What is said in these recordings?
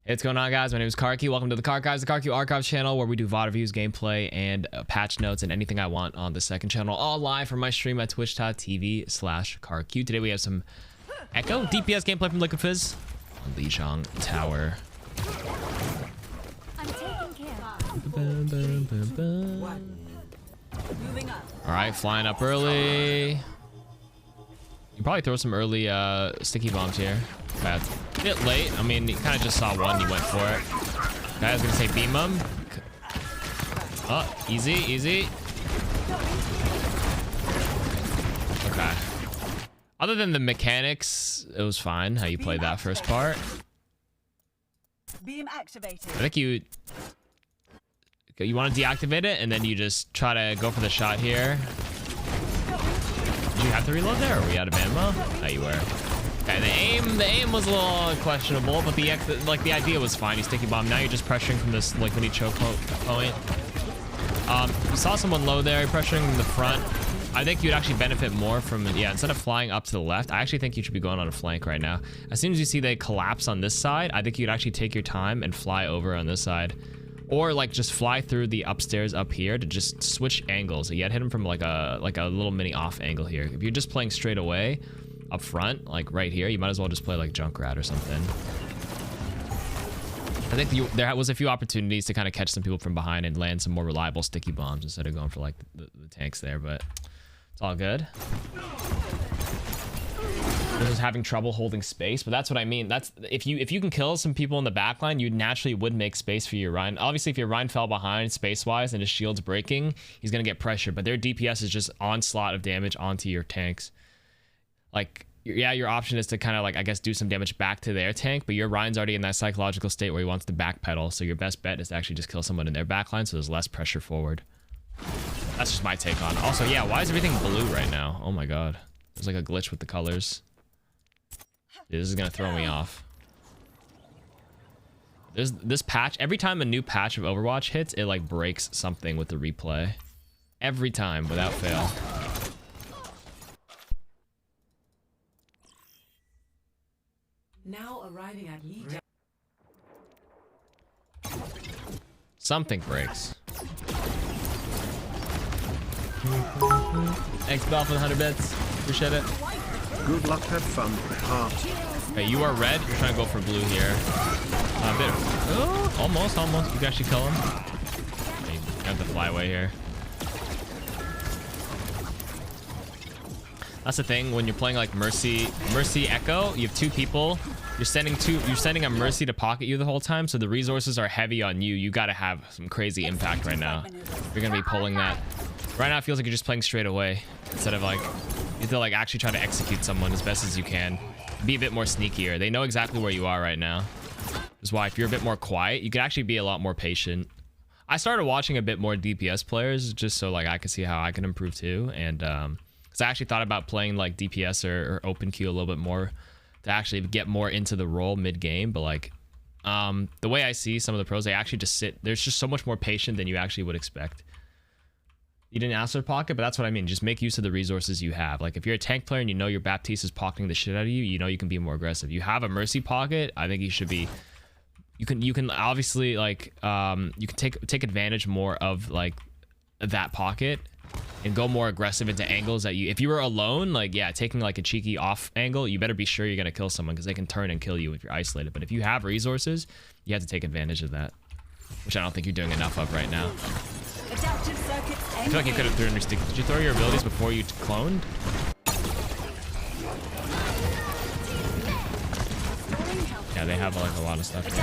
Hey, what's going on, guys? My name is KarQ. Welcome to the KarQ, the KarQ Archives channel, where we do VOD reviews, gameplay, and patch notes, and anything I want on the second channel, all live from my stream at twitch.tv/KarQ. Today we have some Echo DPS gameplay from LiquidFizz on Lijiang Tower. All right, flying up early. You can probably throw some early sticky bombs here. Bad. A bit late. I mean, you kind of just saw one. You went for it. I was gonna say beam him. Oh, easy, easy. Okay. Other than the mechanics, it was fine how you played that first part. Beam activated. I think you want to deactivate it and then you just try to go for the shot here. Did you have to reload there, or were we out of ammo? Oh, you were. Okay, the aim was a little questionable, but the idea was fine. You sticky bomb. Now you're just pressuring from this when you choke point. You saw someone low there, pressuring from the front. I think you'd actually benefit more from, yeah, instead of flying up to the left, I actually think you should be going on a flank right now. As soon as you see they collapse on this side, I think you'd actually take your time and fly over on this side. Or like just fly through the upstairs up here to just switch angles. You had hit him from like a little mini off angle here. If you're just playing straight away up front, like right here, you might as well just play like Junkrat or something. I think there was a few opportunities to kind of catch some people from behind and land some more reliable sticky bombs instead of going for like the tanks there, but it's all good. This is having trouble holding space, but that's what I mean. That's if you can kill some people in the backline, you naturally would make space for your Rhine. Obviously, if your Rhine fell behind space-wise and his shield's breaking, he's gonna get pressure. But their DPS is just onslaught of damage onto your tanks. Like, yeah, your option is to kind of like, I guess, do some damage back to their tank, but your Rhine's already in that psychological state where he wants to backpedal. So your best bet is to actually just kill someone in their backline, so there's less pressure forward. That's just my take on it. Also, yeah, why is everything blue right now? Oh my god, there's like a glitch with the colors. Dude, this is gonna throw me off. There's this patch. Every time a new patch of Overwatch hits, it like breaks something with the replay. Every time, without fail. Now arriving at Lijiang. Something breaks. Thanks, Bell, for the 100 bits. Appreciate it. Good luck, have fun, heart. Okay, you are red. You're trying to go for blue here. A bit. Oh, almost. You can actually kill him. Okay, you have to fly away here. That's the thing when you're playing like Mercy Echo. You have two people. You're sending a Mercy to pocket you the whole time, so the resources are heavy on you. You got to have some crazy impact right now. You're gonna be pulling that. Right now, it feels like you're just playing straight away instead of like. You have to like actually try to execute someone as best as you can. Be a bit more sneakier. They know exactly where you are right now. That's why if you're a bit more quiet, you could actually be a lot more patient. I started watching a bit more DPS players just so like I could see how I can improve too. And because I actually thought about playing like DPS or open queue a little bit more to actually get more into the role mid game. But like the way I see some of the pros, they actually just sit. There's just so much more patient than you actually would expect. You didn't ask for pocket, but that's what I mean. Just make use of the resources you have. Like if you're a tank player and you know your Baptiste is pocketing the shit out of you, you know you can be more aggressive. You have a Mercy pocket. I think you should be. You can obviously like you can take advantage more of like that pocket and go more aggressive into angles that you. If you were alone, like yeah, taking like a cheeky off angle, you better be sure you're gonna kill someone because they can turn and kill you if you're isolated. But if you have resources, you have to take advantage of that, which I don't think you're doing enough of right now. I feel like you could have thrown your stick. Did you throw your abilities before you cloned? Yeah, they have like a lot of stuff here.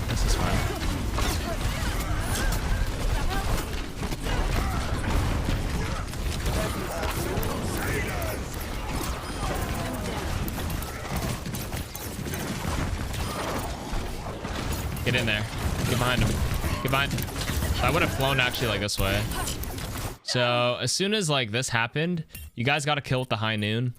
This is fine. Get in there. Get behind him. Get behind. I would have flown actually like this way. So as soon as like this happened, you guys got to kill with the high noon.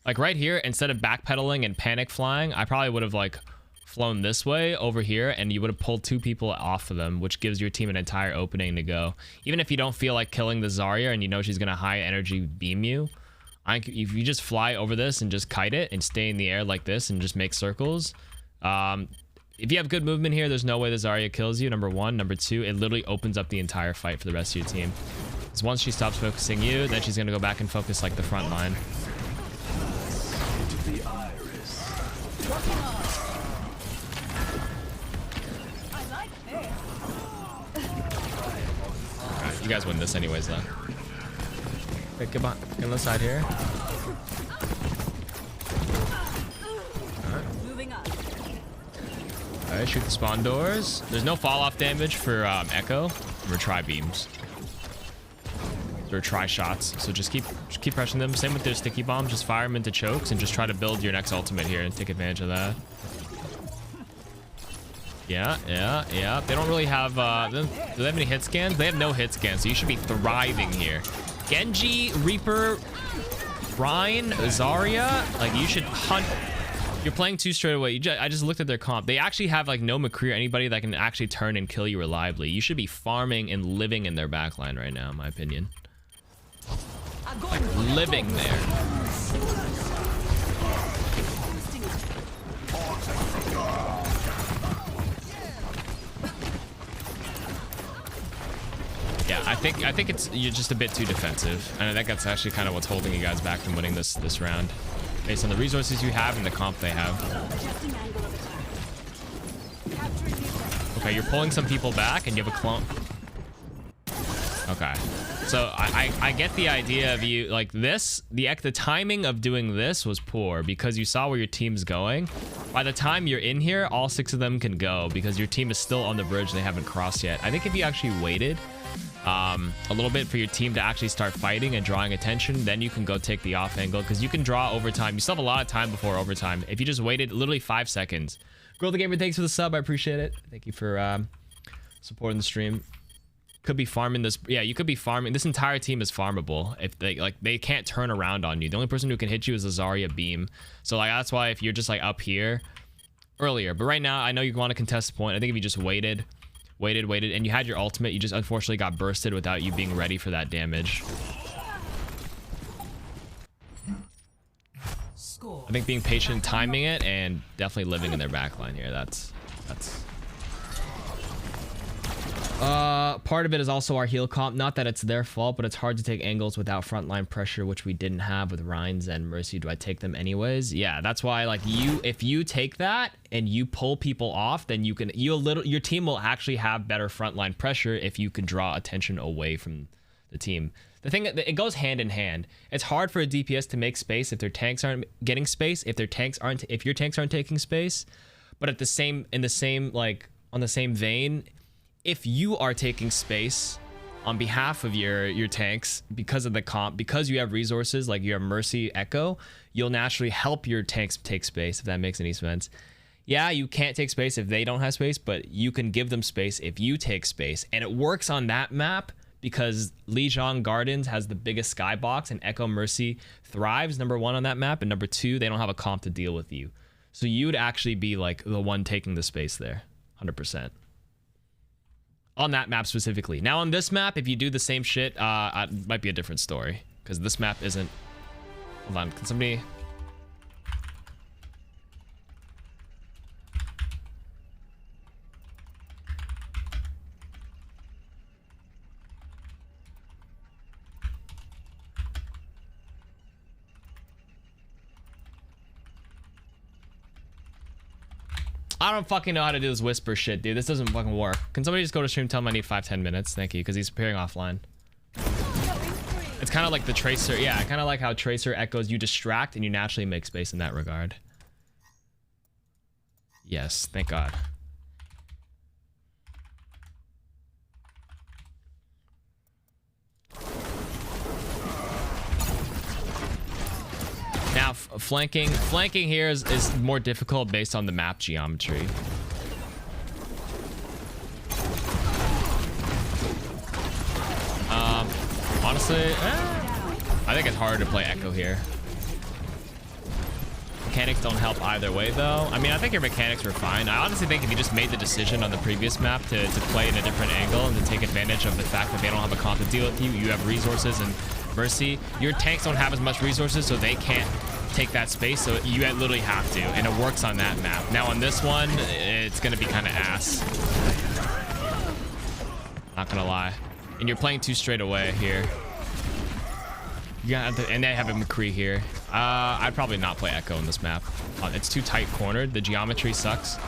Like right here, instead of backpedaling and panic flying, I probably would have like flown this way over here and you would have pulled two people off of them, which gives your team an entire opening to go. Even if you don't feel like killing the Zarya and you know she's going to high energy beam you, if you just fly over this and just kite it and stay in the air like this and just make circles, if you have good movement here, there's no way the Zarya kills you, number one. Number two, it literally opens up the entire fight for the rest of your team. Because once she stops focusing you, then she's going to go back and focus like the front line. Alright, you guys win this anyways, though. Okay, get on the side here. Alright, shoot the spawn doors. There's no fall off damage for Echo. Or try beams. Or try shots. So just keep pressing them. Same with their sticky bombs. Just fire them into chokes and just try to build your next ultimate here and take advantage of that. Yeah. They don't really have do they have any hit scans? They have no hit scans, so you should be thriving here. Genji, Reaper, Ryan, Zarya, like you should hunt. You're playing two straight away. I just looked at their comp. They actually have like no McCree or anybody that can actually turn and kill you reliably. You should be farming and living in their backline right now, in my opinion. Like living there. Yeah, I think you're just a bit too defensive, and I think that's actually kind of what's holding you guys back from winning this round, based on the resources you have and the comp they have. Okay, you're pulling some people back, and you have a clone. Okay, so I get the idea of you like this. The timing of doing this was poor because you saw where your team's going. By the time you're in here, all 6 of them can go because your team is still on the bridge. They haven't crossed yet. I think if you actually waited a little bit for your team to actually start fighting and drawing attention, then you can go take the off angle because you can draw overtime. You still have a lot of time before overtime. If you just waited literally 5 seconds. Girl the Gamer, thanks for the sub. I appreciate it. Thank you for supporting the stream. Could be farming this. Yeah, you could be farming. This entire team is farmable. If they can't turn around on you. The only person who can hit you is a Zarya beam. So like that's why if you're just like up here earlier, but right now I know you want to contest the point. I think if you just waited, and you had your ultimate, you just unfortunately got bursted without you being ready for that damage. I think being patient, timing it, and definitely living in their backline here. That's part of it is also our heal comp. Not that it's their fault, but it's hard to take angles without frontline pressure, which we didn't have with Rhines and Mercy. Do I take them anyways? Yeah, that's why like if you take that and you pull people off, then your team will actually have better frontline pressure if you can draw attention away from the team. The thing, it goes hand in hand. It's hard for a DPS to make space if their tanks aren't getting space, if your tanks aren't taking space. But on the same vein, if you are taking space on behalf of your tanks because of the comp, because you have resources like you have Mercy, Echo, you'll naturally help your tanks take space, if that makes any sense. Yeah, you can't take space if they don't have space, but you can give them space if you take space. And it works on that map because Lijiang Gardens has the biggest skybox, and Echo Mercy thrives, number one, on that map, and number two, they don't have a comp to deal with you. So you'd actually be like the one taking the space there, 100%. On that map specifically. Now on this map, if you do the same shit, it might be a different story, because this map isn't... Hold on, can somebody... I don't fucking know how to do this whisper shit, dude. This doesn't fucking work. Can somebody just go to stream, tell him I need 5-10 minutes? Thank you, because he's appearing offline. It's kind of like the Tracer. Yeah, kind of like how Tracer echoes. You distract and you naturally make space in that regard. Yes, thank God. Now, flanking here is more difficult based on the map geometry. Honestly, I think it's harder to play Echo here. Mechanics don't help either way, though. I mean, I think your mechanics were fine. I honestly think if you just made the decision on the previous map to play in a different angle and to take advantage of the fact that they don't have a comp to deal with you, you have resources and Mercy, your tanks don't have as much resources, so they can't take that space, so you literally have to, and it works on that map. Now on this one, it's gonna be kind of ass. Not gonna lie. And you're playing too straight away here. Yeah, and they have a McCree here. I'd probably not play Echo in this map. It's too tight cornered. The geometry sucks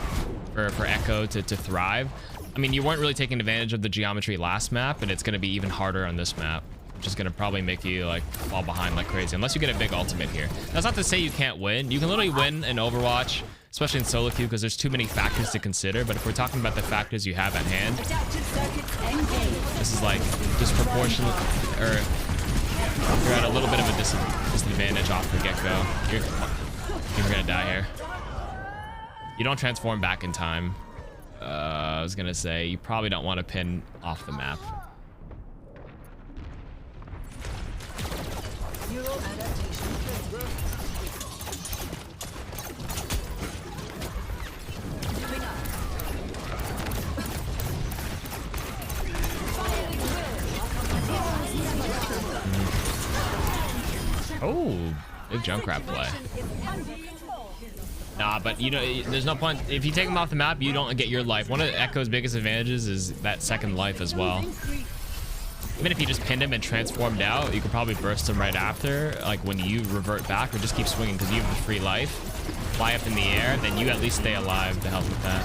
for Echo to thrive. I mean, you weren't really taking advantage of the geometry last map, and it's gonna be even harder on this map, which is gonna probably make you like fall behind like crazy, unless you get a big ultimate here. That's not to say you can't win. You can literally win in Overwatch, especially in solo queue, because there's too many factors to consider. But if we're talking about the factors you have at hand, this is like disproportionate, or you're at a little bit of a disadvantage off the get-go. You're gonna die here. You don't transform back in time. I was gonna say you probably don't want to pin off the map. Oh, big Junkrat play. Nah, but you know, there's no point. If you take him off the map, you don't get your life. One of Echo's biggest advantages is that second life as well. Even if you just pinned him and transformed out, you could probably burst him right after, like when you revert back, or just keep swinging because you have the free life. Fly up in the air, then you at least stay alive to help with that.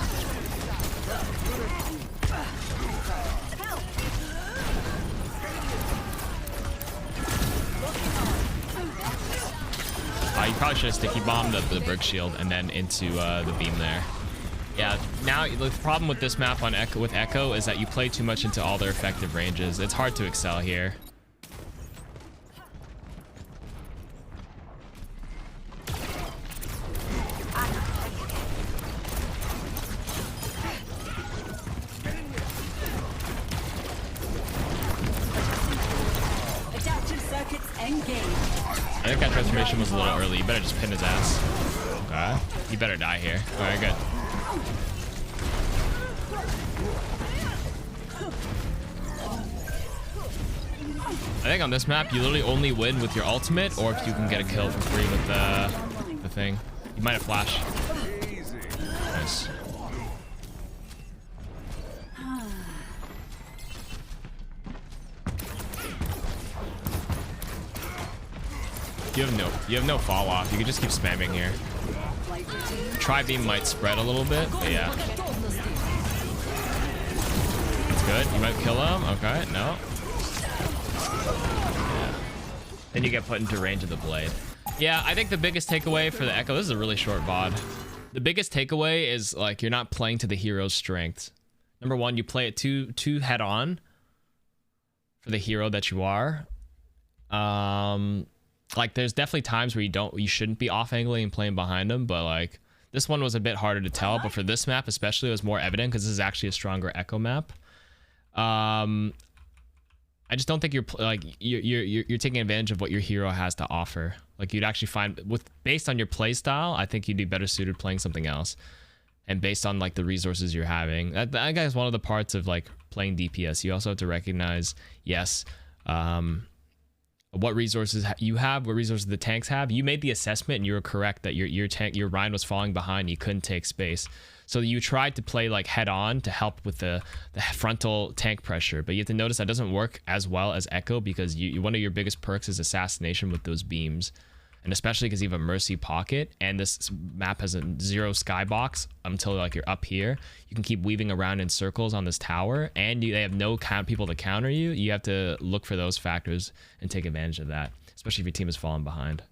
You probably should have sticky bombed the brick shield and then into the beam there. Yeah, now the problem with this map on Echo is that you play too much into all their effective ranges. It's hard to excel here. I think that transformation was a little early. You better just pin his ass. Okay. You better die here. Alright, good. I think on this map, you literally only win with your ultimate, or if you can get a kill for free with the thing. You might have flash. Nice. You have no fall off. You can just keep spamming here. Tri-beam might spread a little bit, but yeah. That's good. You might kill him. Okay, no. Yeah. Then you get put into range of the blade. Yeah, I think the biggest takeaway for the Echo, this is a really short VOD. The biggest takeaway is like you're not playing to the hero's strengths. Number one, you play it too head on for the hero that you are. Like there's definitely times where you shouldn't be off angling and playing behind them, but like this one was a bit harder to tell, but for this map especially it was more evident because this is actually a stronger Echo map. I just don't think you're taking advantage of what your hero has to offer. Like you'd actually find based on your play style, I think you'd be better suited playing something else. And based on like the resources you're having, that guy is one of the parts of like playing DPS. You also have to recognize, yes, what resources you have, what resources the tanks have. You made the assessment and you were correct that your Rhine was falling behind. You couldn't take space. So you tried to play like head on to help with the frontal tank pressure. But you have to notice that doesn't work as well as Echo because one of your biggest perks is assassination with those beams. And especially because you have a Mercy pocket and this map has a 0 skybox until like you're up here. You can keep weaving around in circles on this tower and they have no people to counter you. You have to look for those factors and take advantage of that, especially if your team has fallen behind.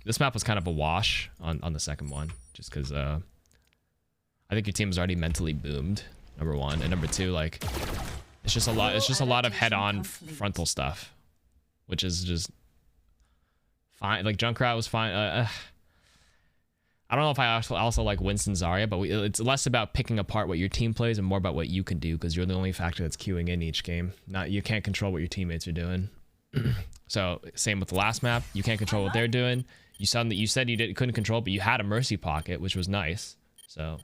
This map was kind of a wash on the second one just because I think your team was already mentally boomed, number one. And number two, like it's just a lot of head-on frontal stuff. Which is just fine. Like Junkrat was fine. I don't know if I also like Winston Zarya, but it's less about picking apart what your team plays and more about what you can do because you're the only factor that's queuing in each game. You can't control what your teammates are doing. So same with the last map. You can't control what they're doing. You said you couldn't control, but you had a Mercy pocket, which was nice. So,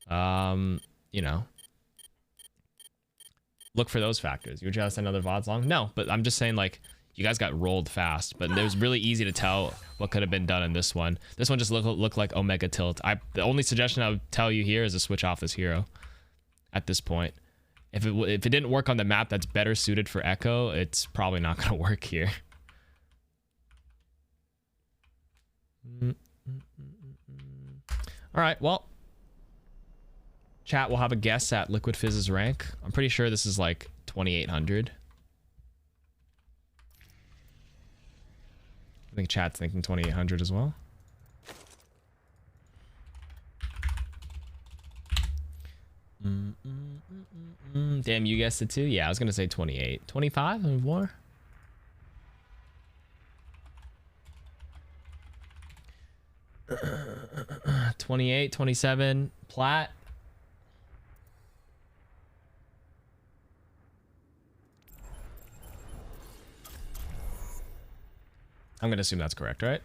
you know. look for those factors. You would just send another VODs long? No, but I'm just saying, like, you guys got rolled fast, but it was really easy to tell what could have been done in this one. This one just looked like Omega Tilt. The only suggestion I would tell you here is to switch off this hero at this point. If it didn't work on the map that's better suited for Echo, it's probably not going to work here. All right, well, chat will have a guess at LiquidFizz's rank. I'm pretty sure this is like 2,800. I think chat's thinking 2,800 as well. Damn, you guessed it too? Yeah, I was going to say 28. 25 and more? $28, $27, plat. I'm gonna assume that's correct, right?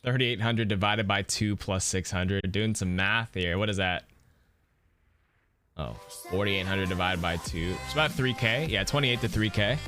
3,800 divided by 2 plus 600. Doing some math here. What is that? Oh, 4,800 divided by 2. It's about 3K. Yeah, 28 to 3K.